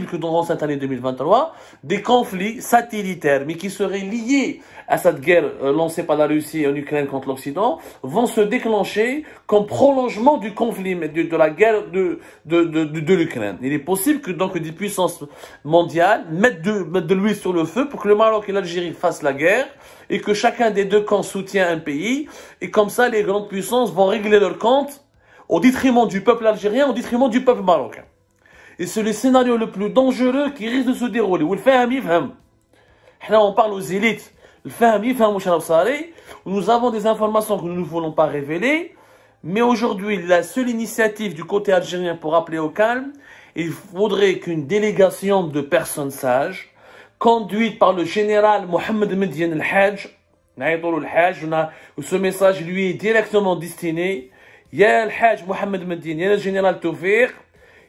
possible que dans cette année 2023, des conflits satellitaires, mais qui seraient liés à cette guerre lancée par la Russie en Ukraine contre l'Occident, vont se déclencher comme prolongement du conflit, de la guerre de l'Ukraine. Il est possible que donc des puissances mondiales mettent de l'huile sur le feu pour que le Maroc et l'Algérie fassent la guerre et que chacun des deux camps soutient un pays. Et comme ça, les grandes puissances vont régler leur compte au détriment du peuple algérien, au détriment du peuple marocain. Et c'est le scénario le plus dangereux qui risque de se dérouler. On parle aux élites. Nous avons des informations que nous ne voulons pas révéler. Mais aujourd'hui, la seule initiative du côté algérien pour appeler au calme, il faudrait qu'une délégation de personnes sages, conduite par le général Mohamed Medien El-Hajj, ce message lui est directement destiné. Ya El-Hajj Mohamed Medien, ya le général Toufiq,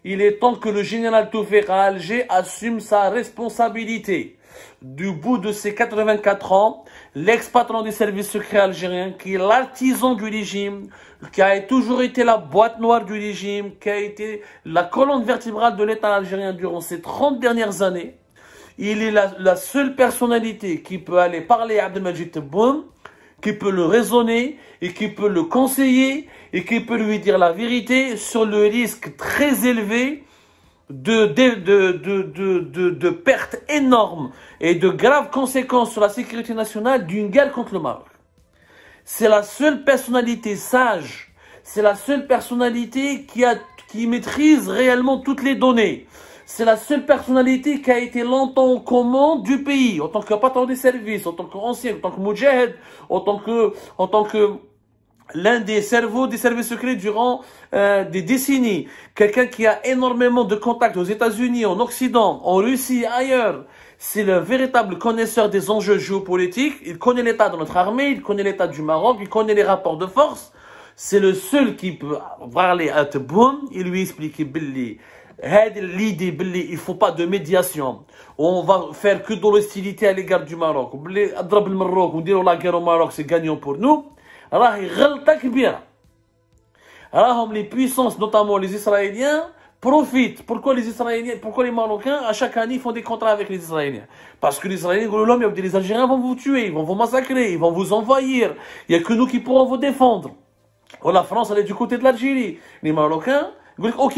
il est temps que le général Toufiq à Alger assume sa responsabilité. Du bout de ses 84 ans, l'ex-patron des services secrets algériens, qui est l'artisan du régime, qui a toujours été la boîte noire du régime, qui a été la colonne vertébrale de l'État algérien durant ces 30 dernières années, il est la seule personnalité qui peut aller parler à Abdelmajid Tebboune, qui peut le raisonner et qui peut le conseiller et qui peut lui dire la vérité sur le risque très élevé de pertes énormes et de graves conséquences sur la sécurité nationale d'une guerre contre le Maroc. C'est la seule personnalité sage, c'est la seule personnalité qui maîtrise réellement toutes les données. C'est la seule personnalité qui a été longtemps aux commandes du pays, en tant que patron des services, en tant qu'ancien, en tant que moudjahid, en tant que l'un des cerveaux des services secrets durant des décennies. Quelqu'un qui a énormément de contacts aux États-Unis, en Occident, en Russie, ailleurs. C'est le véritable connaisseur des enjeux géopolitiques. Il connaît l'état de notre armée, il connaît l'état du Maroc, il connaît les rapports de force. C'est le seul qui peut parler à Tebboune et lui expliquer Billy. L'idée, il ne faut pas de médiation. On va faire que de l'hostilité à l'égard du Maroc. On dit la guerre au Maroc, c'est gagnant pour nous. Alors, les puissances, notamment les Israéliens, profitent. Pourquoi les Marocains, à chaque année, font des contrats avec les Israéliens? Parce que les Israéliens, les Algériens vont vous tuer, ils vont vous massacrer, ils vont vous envahir. Il n'y a que nous qui pourrons vous défendre. Oh, la France, elle est du côté de l'Algérie. Les Marocains, ok,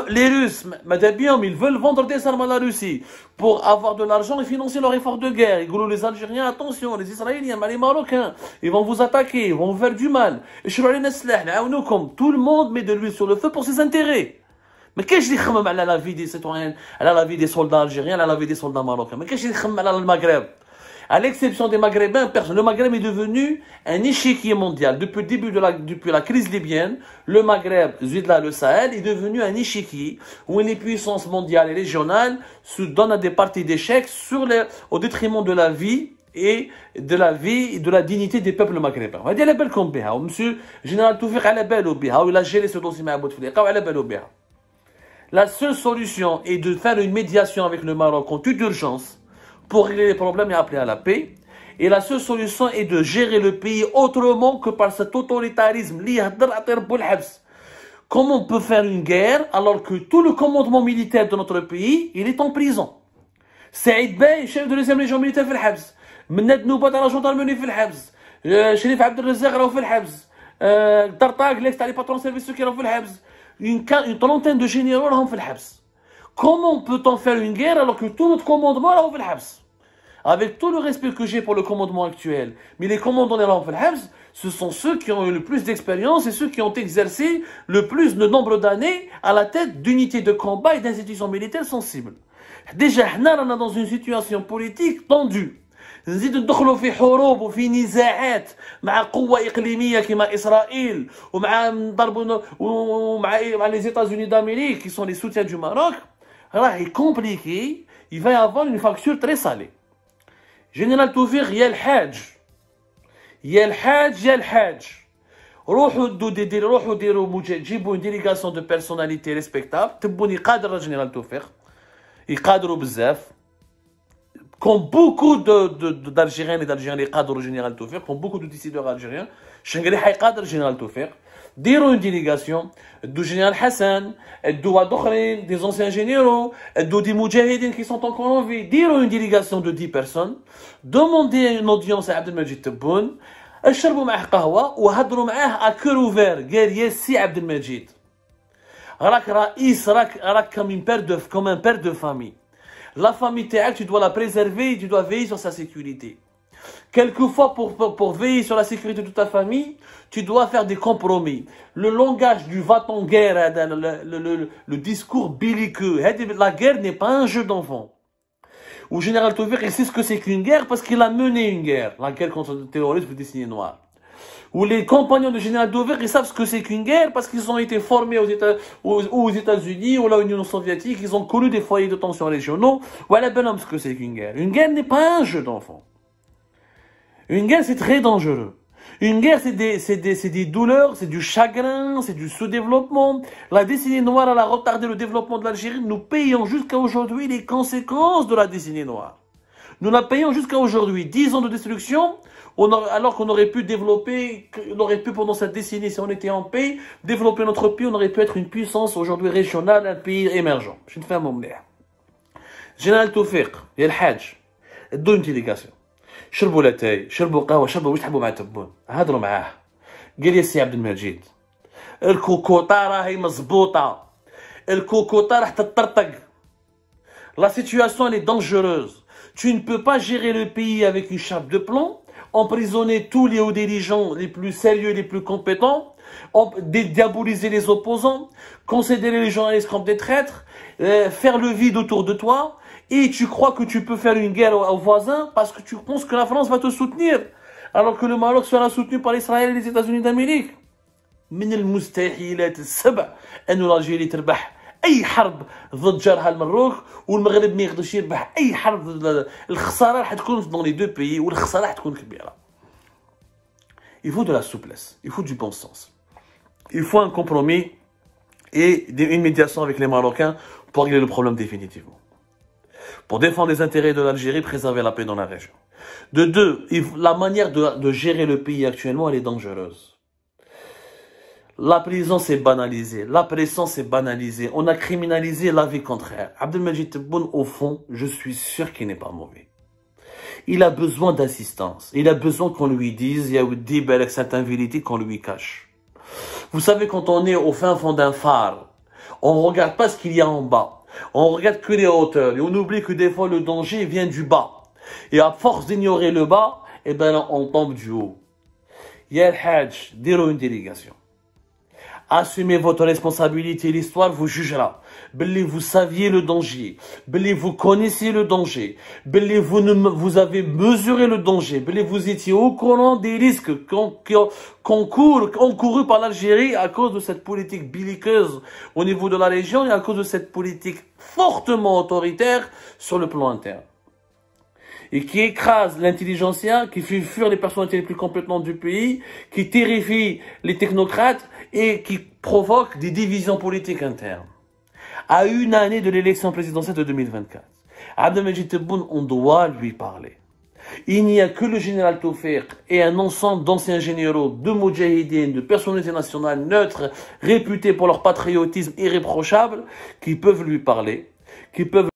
les Russes, ils veulent vendre des armes à la Russie pour avoir de l'argent et financer leur effort de guerre. Les Algériens, attention, les Israéliens, les Marocains, ils vont vous attaquer, ils vont vous faire du mal. Tout le monde met de l'huile sur le feu pour ses intérêts. Mais qu'est-ce que je dis à la vie des citoyens, à la vie des soldats algériens, à la vie des soldats marocains? Mais qu'est-ce que je dis à le Maghreb? À l'exception des Maghrébins, le Maghreb est devenu un échiquier mondial. Depuis la crise libyenne, le Maghreb, le Sahel, est devenu un échiquier où les puissances mondiales et régionales se donnent à des parties d'échecs au détriment de la vie et de la dignité des peuples maghrébins. On va dire monsieur Général Toufiq il a géré ce dossier La seule solution est de faire une médiation avec le Maroc en toute urgence pour régler les problèmes et appeler à la paix. Et la seule solution est de gérer le pays autrement que par cet autoritarisme. Comment on peut faire une guerre alors que tout le commandement militaire de notre pays, il est en prison? Saïd Bey, chef de la 2e Légion militaire, في الحبس. Mened Noubat à la gendarmerie, في الحبس. Sherif Abdelrazak, في الحبس. Tartag, l'ex-tali patron de service secret, في الحبس. Une trentaine de généraux, في الحبس. Comment peut-on faire une guerre alors que tout notre commandement est en Habs? Avec tout le respect que j'ai pour le commandement actuel, mais les commandants de l'Enfel Habs, ce sont ceux qui ont eu le plus d'expérience et ceux qui ont exercé le plus de nombre d'années à la tête d'unités de combat et d'institutions militaires sensibles. Déjà, on est dans une situation politique tendue. نزيد ندخلوا في حروب وفي نزاعات مع قوة إقليمية كما إسرائيل ومع les États-Unis d'Amérique qui sont les soutiens du Maroc. Alors, c'est compliqué. Il va y avoir une facture très salée. Général Toufiq, il y a le Hajj. Il y a le Hajj, il y a le Hajj. روحوا ديروا جيبوا une délégation de personnalités respectables. تبوني قادر الجنرال توفيق. يقادروا بزاف. Comme beaucoup d'Algériens et d'Algériens, les cadres du général Toufiq, comme beaucoup de décideurs algériens, Chengali Haïqad, le général Toufiq, Diront une délégation, du général Hassan, des anciens généraux, des moudjahidines qui sont encore en vie. Diront une délégation de 10 personnes, demandez une audience à Abdelmajid Tebboune, اشربوا معاه قهوة وهضروا معاه à cœur ouvert. قال يا سي عبد المجيد راك رئيس راك comme un père de famille. La famille تاعك tu dois la préserver, tu dois veiller sur sa sécurité. Quelquefois, pour veiller sur la sécurité de ta famille, tu dois faire des compromis. Le langage du va-t-en-guerre, le discours belliqueux, la guerre n'est pas un jeu d'enfant. Ou général Tawfiq, il sait ce que c'est qu'une guerre parce qu'il a mené une guerre, la guerre contre le terrorisme des signes noirs. Ou les compagnons de général Tawfiq, ils savent ce que c'est qu'une guerre parce qu'ils ont été formés aux États-Unis ou à l'Union soviétique, ils ont connu des foyers de tension régionaux. Voilà ben homme ce que c'est qu'une guerre. Une guerre n'est pas un jeu d'enfant. Une guerre, c'est très dangereux. Une guerre, c'est des douleurs, c'est du chagrin, c'est du sous-développement. La décennie noire, elle a retardé le développement de l'Algérie. Nous payons jusqu'à aujourd'hui les conséquences de la décennie noire. Nous la payons jusqu'à aujourd'hui. 10 ans de destruction, alors qu'on aurait pu développer, on aurait pu pendant cette décennie, si on était en paix, développer notre pays, on aurait pu être une puissance aujourd'hui régionale, un pays émergent. Je ne fais un moment. Général Tawfiq, il y a le Hajj, deux une délégation. شربوا لاتاي شربوا قهوه شربوا واش تحبوا مع تبون هضروا معاه قال يا سي عبد المجيد الكوكوطه راهي مزبوطه الكوكوطه راح تطرطق la situation elle est dangereuse tu ne peux pas gérer le pays avec une chape de plomb emprisonner tous les hauts dirigeants les plus sérieux les plus compétents diaboliser les opposants considérer les journalistes comme des traîtres faire le vide autour de toi. Et tu crois que tu peux faire une guerre aux voisins parce que tu penses que la France va te soutenir. Alors que le Maroc sera soutenu par Israël et les États-Unis d'Amérique. من المستحيلات السبع أن الجيري تربح أي حرب ضد جارها المروك والمغرب ما يقدرش يربح أي حرب ضد الخسارة راح تكون dans les deux pays والخسارة راح تكون كبيرة. Il faut de la souplesse, il faut du bon sens. Il faut un compromis et une médiation avec les Marocains pour régler le problème définitivement. Pour défendre les intérêts de l'Algérie, préserver la paix dans la région. De deux, la manière de gérer le pays actuellement, elle est dangereuse. La prison s'est banalisée, la pression s'est banalisée, on a criminalisé la vie contraire. Abdelmajid Tebboune, au fond, je suis sûr qu'il n'est pas mauvais. Il a besoin d'assistance, il a besoin qu'on lui dise, il y a des belles certaines vérités qu'on lui cache. Vous savez, quand on est au fin fond d'un phare, on ne regarde pas ce qu'il y a en bas. On regarde que les hauteurs et on oublie que des fois le danger vient du bas. Et à force d'ignorer le bas, eh ben on tombe du haut. Ya al-Hajj, dirons une délégation. Assumez votre responsabilité, l'histoire vous jugera. Belli, vous saviez le danger. Belli, vous connaissiez le danger. Belli, vous avez mesuré le danger. Belli, vous étiez au courant des risques encourus par l'Algérie à cause de cette politique belliqueuse au niveau de la région et à cause de cette politique fortement autoritaire sur le plan interne. Et qui écrase l'intelligentsia, qui fait fuir les personnalités les plus compétentes du pays, qui terrifie les technocrates et qui provoque des divisions politiques internes. À une année de l'élection présidentielle de 2024, Abdelmajid Tebboune, on doit lui parler. Il n'y a que le général Tawfiq et un ensemble d'anciens généraux, de moudjahidines, de personnalités nationales neutres, réputés pour leur patriotisme irréprochable, qui peuvent lui parler, qui peuvent